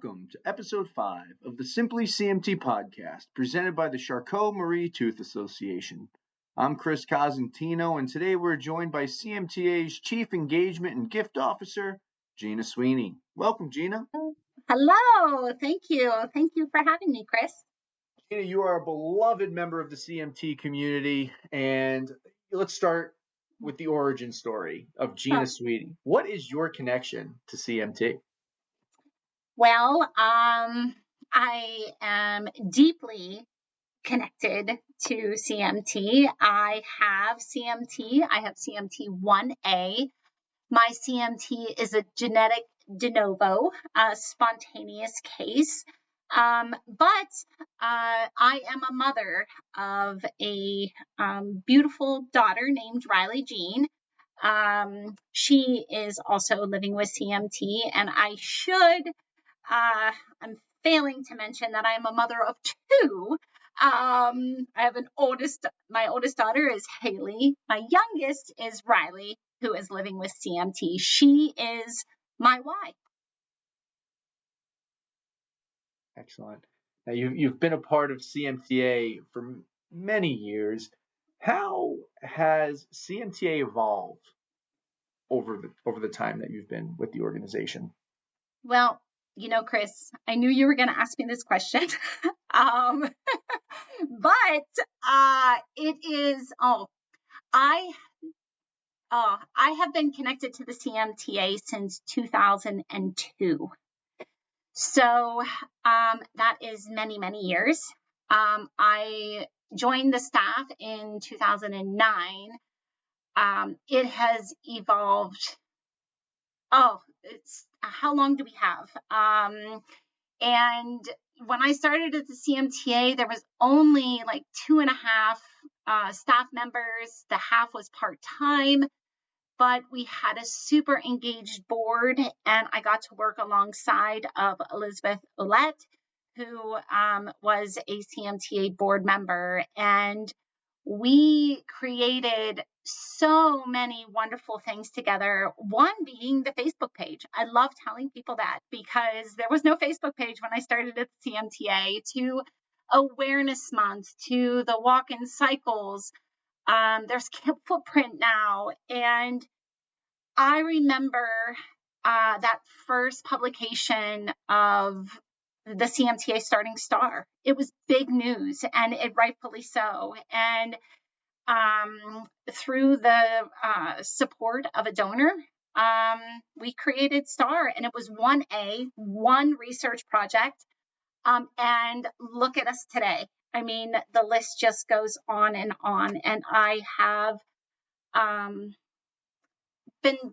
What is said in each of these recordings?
Welcome to episode 5 of the Simply CMT podcast, presented by the Charcot-Marie-Tooth Association. I'm Chris Cosentino, and today we're joined by CMTA's Chief Engagement and Gift Officer, Jeana Sweeney. Welcome, Jeana. Hello. Thank you. Thank you for having me, Chris. Jeana, you are a beloved member of the CMT community, and let's start with the origin story of Jeana Sweeney. What is your connection to CMT? Well, I am deeply connected to CMT. I have CMT. I have CMT 1A. My CMT is a genetic de novo, spontaneous case. But I am a mother of a beautiful daughter named Riley Jean. She is also living with CMT, and I'm failing to mention that I'm a mother of 2. I have my oldest daughter is Haley. My youngest is Riley, who is living with CMT. She is my wife. Excellent. Now, you've been a part of CMTA for many years. How has CMTA evolved over the time that you've been with the organization? Well, Chris, I knew you were going to ask me this question. But it is, I have been connected to the CMTA since 2002. So that is many, many years. I joined the staff in 2009. It has evolved. How long do we have? And when I started at the CMTA, there was only like 2.5 staff members. The half was part-time, but we had a super engaged board, and I got to work alongside of Elizabeth Ouellette, who was a CMTA board member. And we created so many wonderful things together. One being the Facebook page. I love telling people that because there was no Facebook page when I started at the CMTA, to Awareness Month, to the walk-in cycles. There's Footprint now. And I remember that first publication of the CMTA starting star. It was big news, and it rightfully so. And through the support of a donor, we created STAR, and it was 1A, one research project. And look at us today. I mean, the list just goes on, and I have been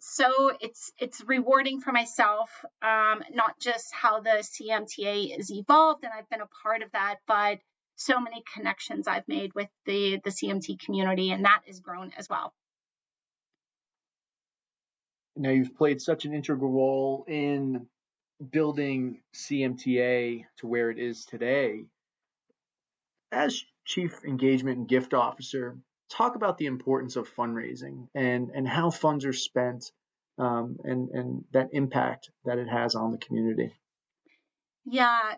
it's rewarding for myself, not just how the CMTA is evolved, and I've been a part of that, but so many connections I've made with the CMT community, and that has grown as well. Now, you've played such an integral role in building CMTA to where it is today. As Chief Engagement and Gift Officer, talk about the importance of fundraising and how funds are spent, and that impact that it has on the community. Yeah.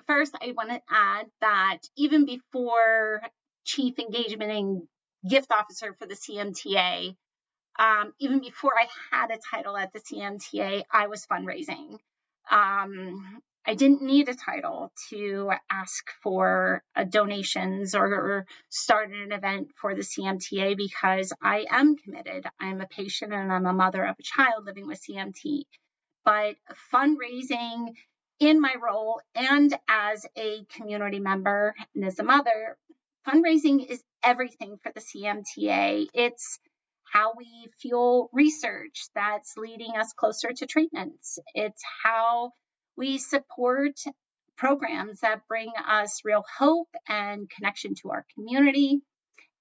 First, I want to add that even before Chief Engagement and Gift Officer for the CMTA, even before I had a title at the CMTA, I was fundraising. I didn't need a title to ask for donations or start an event for the CMTA because I am committed. I'm a patient and I'm a mother of a child living with CMT. But fundraising in my role and as a community member and as a mother, fundraising is everything for the CMTA. It's how we fuel research that's leading us closer to treatments. It's how we support programs that bring us real hope and connection to our community.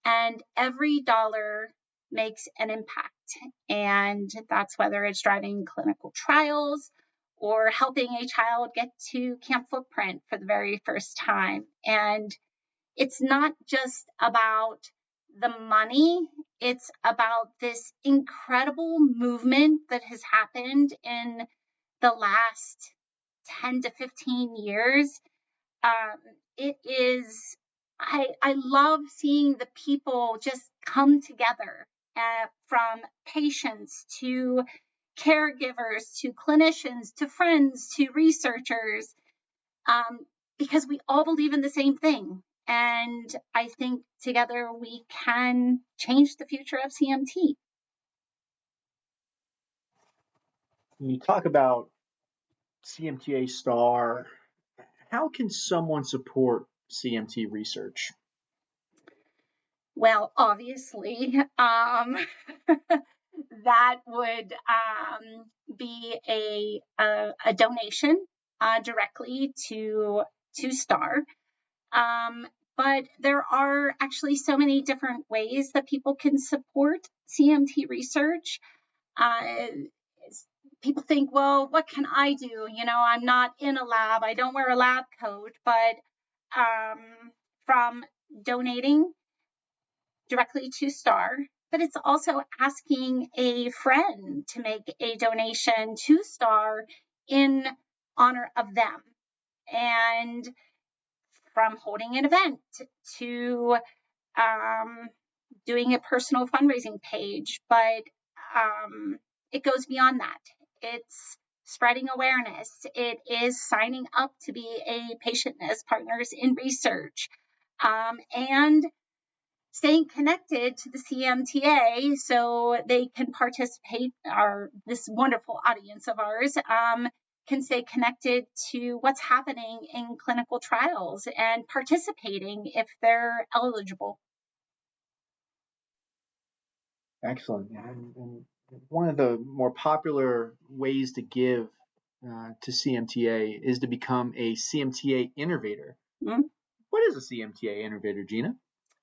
And every dollar makes an impact. And that's whether it's driving clinical trials or helping a child get to Camp Footprint for the very first time. And it's not just about the money, it's about this incredible movement that has happened in the last 10 to 15 years. It is, I love seeing the people just come together, from patients to caregivers to clinicians to friends to researchers, because we all believe in the same thing. And I think together we can change the future of CMT. When you talk about CMTA STAR, how can someone support CMT research? Well, obviously, that would be a donation directly to STAR. But there are actually so many different ways that people can support CMT research. Uh, People think, well, what can I do? I'm not in a lab. I don't wear a lab coat, but from donating directly to STAR, but it's also asking a friend to make a donation to STAR in honor of them. And from holding an event to doing a personal fundraising page, but it goes beyond that. It's spreading awareness. It is signing up to be a patient as partners in research, and staying connected to the CMTA so they can participate, or this wonderful audience of ours can stay connected to what's happening in clinical trials and participating if they're eligible. Excellent. And one of the more popular ways to give to CMTA is to become a CMTA innovator. Mm-hmm. What is a CMTA innovator, Jeana?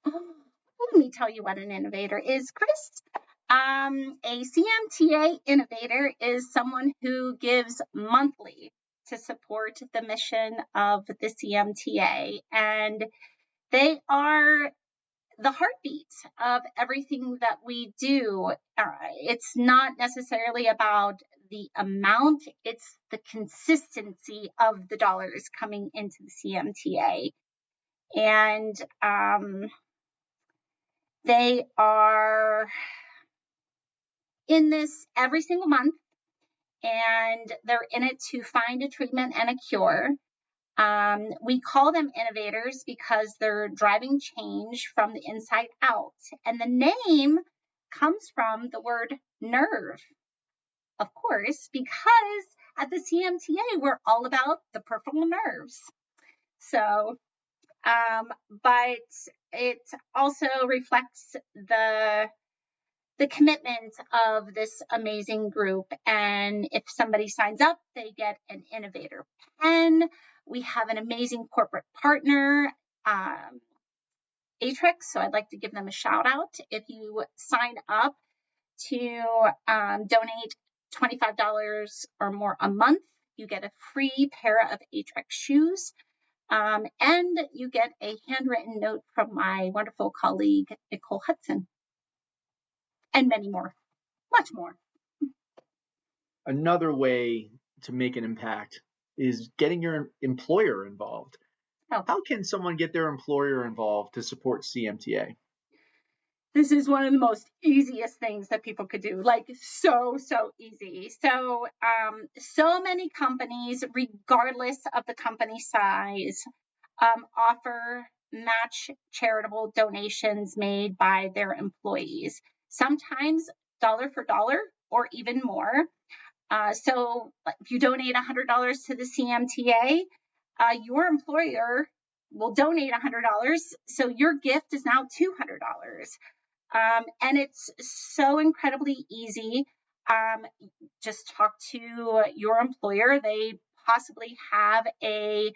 Let me tell you what an innovator is, Chris. A CMTA innovator is someone who gives monthly to support the mission of the CMTA, and they are the heartbeat of everything that we do. It's not necessarily about the amount, it's the consistency of the dollars coming into the CMTA. And they are in this every single month, and they're in it to find a treatment and a cure. We call them innovators because they're driving change from the inside out. And the name comes from the word nerve, of course, because at the CMTA, we're all about the peripheral nerves. So, but it also reflects the commitment of this amazing group. And if somebody signs up, they get an innovator pen. We have an amazing corporate partner, Atrix, so I'd like to give them a shout out. If you sign up to donate $25 or more a month, you get a free pair of Atrix shoes. And you get a handwritten note from my wonderful colleague, Nicole Hudson, and many more, much more. Another way to make an impact is getting your employer involved. Oh. How can someone get their employer involved to support CMTA? This is one of the most easiest things that people could do, like so easy. So many companies, regardless of the company size, offer match charitable donations made by their employees, sometimes dollar for dollar or even more. So if you donate $100 to the CMTA, your employer will donate $100. So your gift is now $200. And it's so incredibly easy. Just talk to your employer. They possibly have a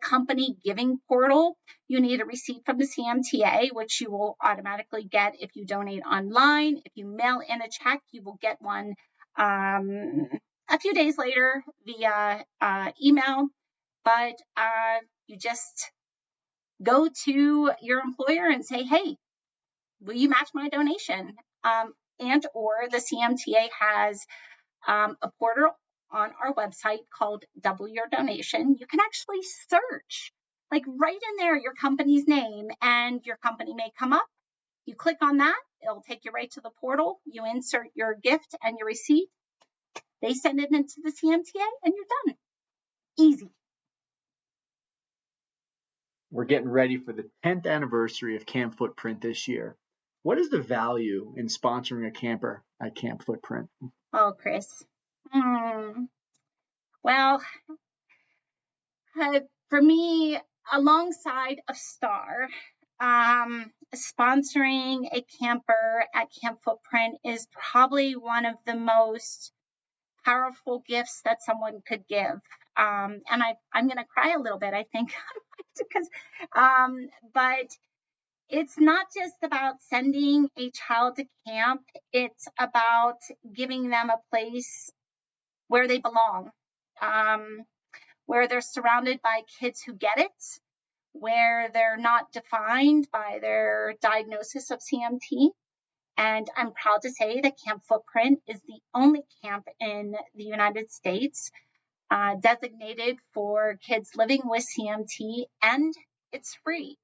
company giving portal. You need a receipt from the CMTA, which you will automatically get if you donate online. If you mail in a check, you will get one a few days later via email. But you just go to your employer and say, hey, will you match my donation? And or the CMTA has a on our website called Double Your Donation, you can actually search, like right in there, your company's name, and your company may come up. You click on that, it'll take you right to the portal. You insert your gift and your receipt. They send it into the CMTA and you're done. Easy. We're getting ready for the 10th anniversary of Camp Footprint this year. What is the value in sponsoring a camper at Camp Footprint? Oh, Chris. Well, for me, alongside of Star, sponsoring a camper at Camp Footprint is probably one of the most powerful gifts that someone could give. And I'm going to cry a little bit, I think, because, but it's not just about sending a child to camp. It's about giving them a place where they belong, where they're surrounded by kids who get it, where they're not defined by their diagnosis of CMT. And I'm proud to say that Camp Footprint is the only camp in the United States designated for kids living with CMT, and it's free.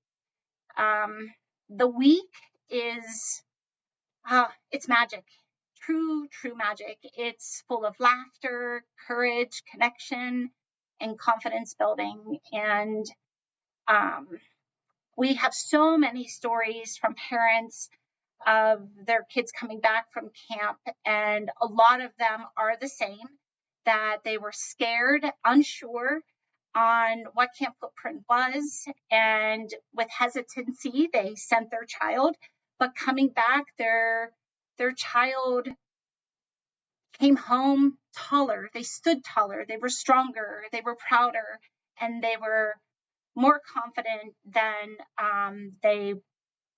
The week is, it's magic, true magic. It's full of laughter, courage, connection, and confidence building. And we have so many stories from parents of their kids coming back from camp, and a lot of them are the same, that they were scared, unsure on what Camp Footprint was, and with hesitancy, they sent their child, but coming back, their child came home taller, they stood taller, they were stronger, they were prouder, and they were more confident than they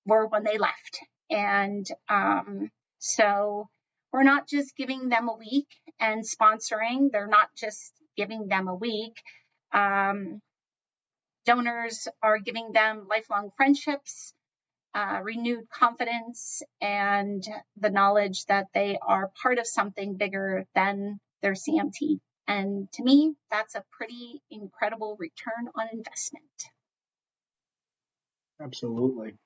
were when they left. And so we're not just giving them a week and sponsoring. They're not just giving them a week. Donors are giving them lifelong friendships, renewed confidence, and the knowledge that they are part of something bigger than their CMT. And to me, that's a pretty incredible return on investment. Absolutely.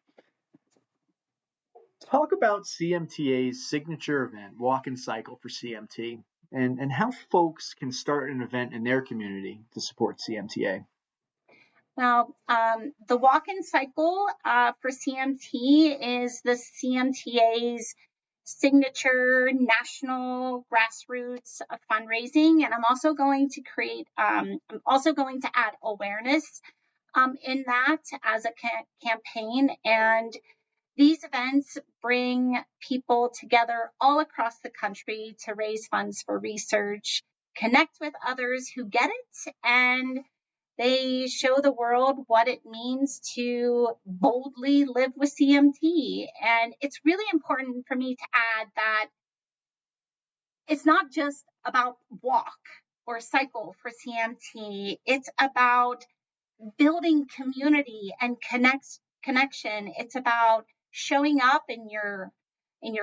Talk about CMTA's signature event, Walk and Cycle for CMT, and how folks can start an event in their community to support CMTA. Well, the Walk and Cycle for CMT is the CMTA's signature national grassroots fundraising, and I'm also going to add awareness in that as a campaign. And these events bring people together all across the country to raise funds for research, connect with others who get it, and they show the world what it means to boldly live with CMT. And it's really important for me to add that it's not just about walk or cycle for CMT. It's about building community and connection. It's about showing up in your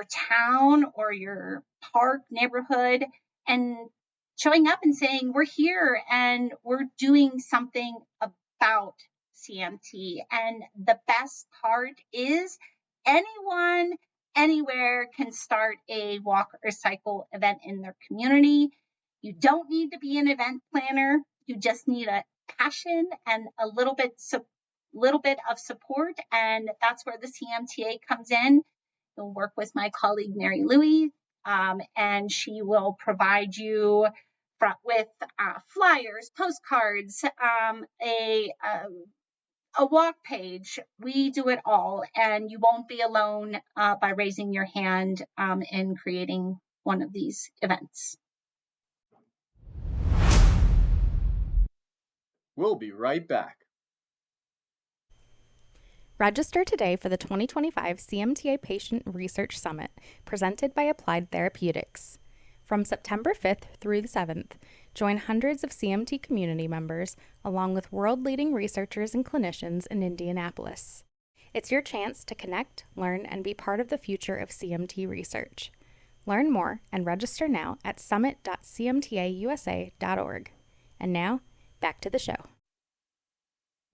town or your park neighborhood and showing up and saying, we're here and we're doing something about CMT. And the best part is anyone, anywhere can start a walk or cycle event in their community. You don't need to be an event planner. You just need a passion and a little bit of support, and that's where the CMTA comes in. You'll work with my colleague Mary Louie, and she will provide you with flyers, postcards, a walk page. We do it all, and you won't be alone by raising your hand in creating one of these events. We'll be right back. Register today for the 2025 CMTA Patient Research Summit, presented by Applied Therapeutics. From September 5th through the 7th, join hundreds of CMT community members, along with world-leading researchers and clinicians in Indianapolis. It's your chance to connect, learn, and be part of the future of CMT research. Learn more and register now at summit.cmtausa.org. And now, back to the show.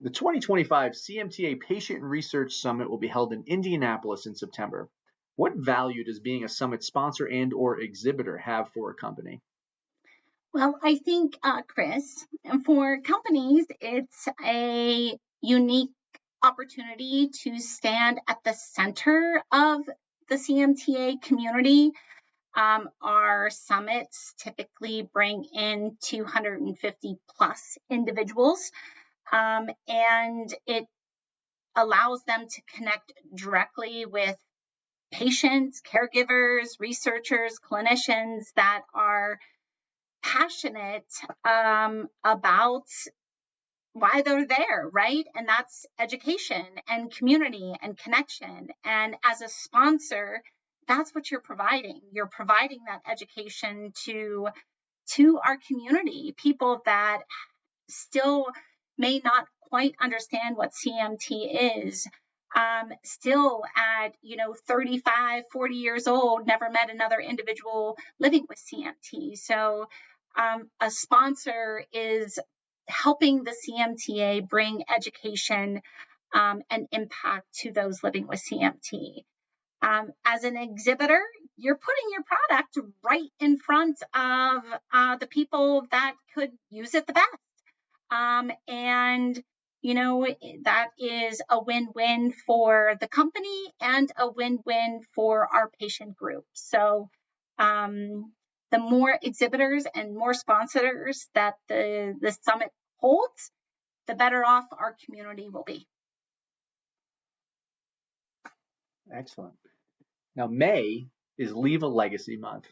The 2025 CMTA Patient and Research Summit will be held in Indianapolis in September. What value does being a summit sponsor and/or exhibitor have for a company? Well, I think, Chris, for companies, it's a unique opportunity to stand at the center of the CMTA community. Our summits typically bring in 250 plus individuals, and it allows them to connect directly with patients, caregivers, researchers, clinicians that are passionate about why they're there, right? And that's education and community and connection. And as a sponsor, that's what you're providing. You're providing that education to our community, people that still may not quite understand what CMT is. Still at 35, 40 years old, never met another individual living with CMT. So a sponsor is helping the CMTA bring education and impact to those living with CMT. As an exhibitor, you're putting your product right in front of the people that could use it the best. And that is a win-win for the company and a win-win for our patient group. So the more exhibitors and more sponsors that the summit holds, the better off our community will be. Excellent. Now, May is Leave a Legacy Month.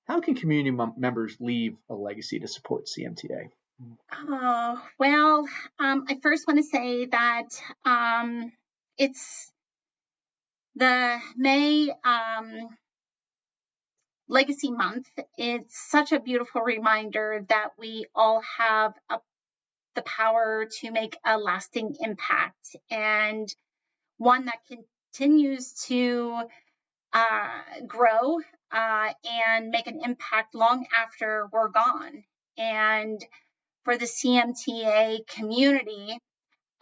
How can community members leave a legacy to support CMTA? Well, I first want to say that it's the May Legacy Month. It's such a beautiful reminder that we all have the power to make a lasting impact, and one that continues to grow and make an impact long after we're gone. And for the CMTA community,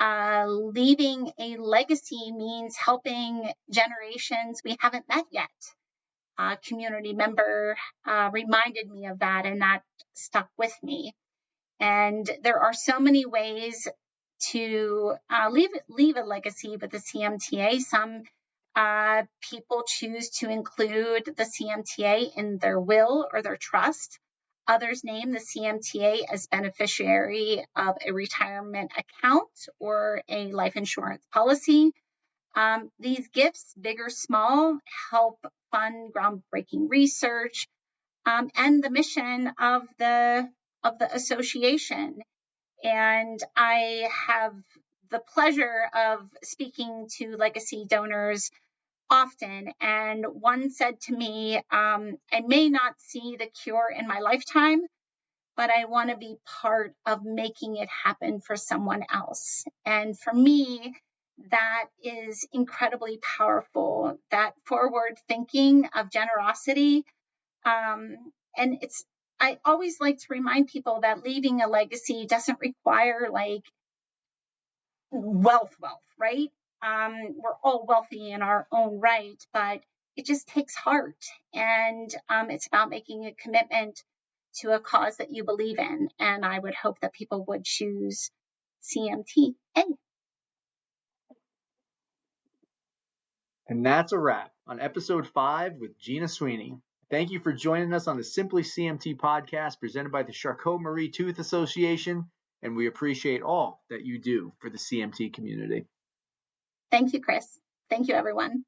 leaving a legacy means helping generations we haven't met yet. A community member reminded me of that, and that stuck with me. And there are so many ways to leave a legacy with the CMTA. Some people choose to include the CMTA in their will or their trust. Others name the CMTA as beneficiary of a retirement account or a life insurance policy. These gifts, big or small, help fund groundbreaking research and the mission of the association. And I have the pleasure of speaking to legacy donors often. And one said to me, I may not see the cure in my lifetime, but I want to be part of making it happen for someone else. And for me, that is incredibly powerful, that forward thinking of generosity. And I always like to remind people that leaving a legacy doesn't require like wealth, right? We're all wealthy in our own right, but it just takes heart. And it's about making a commitment to a cause that you believe in. And I would hope that people would choose CMTA. And that's a wrap on episode 5 with Jeana Sweeney. Thank you for joining us on the Simply CMT podcast presented by the Charcot-Marie-Tooth Association, and we appreciate all that you do for the CMT community. Thank you, Chris. Thank you, everyone.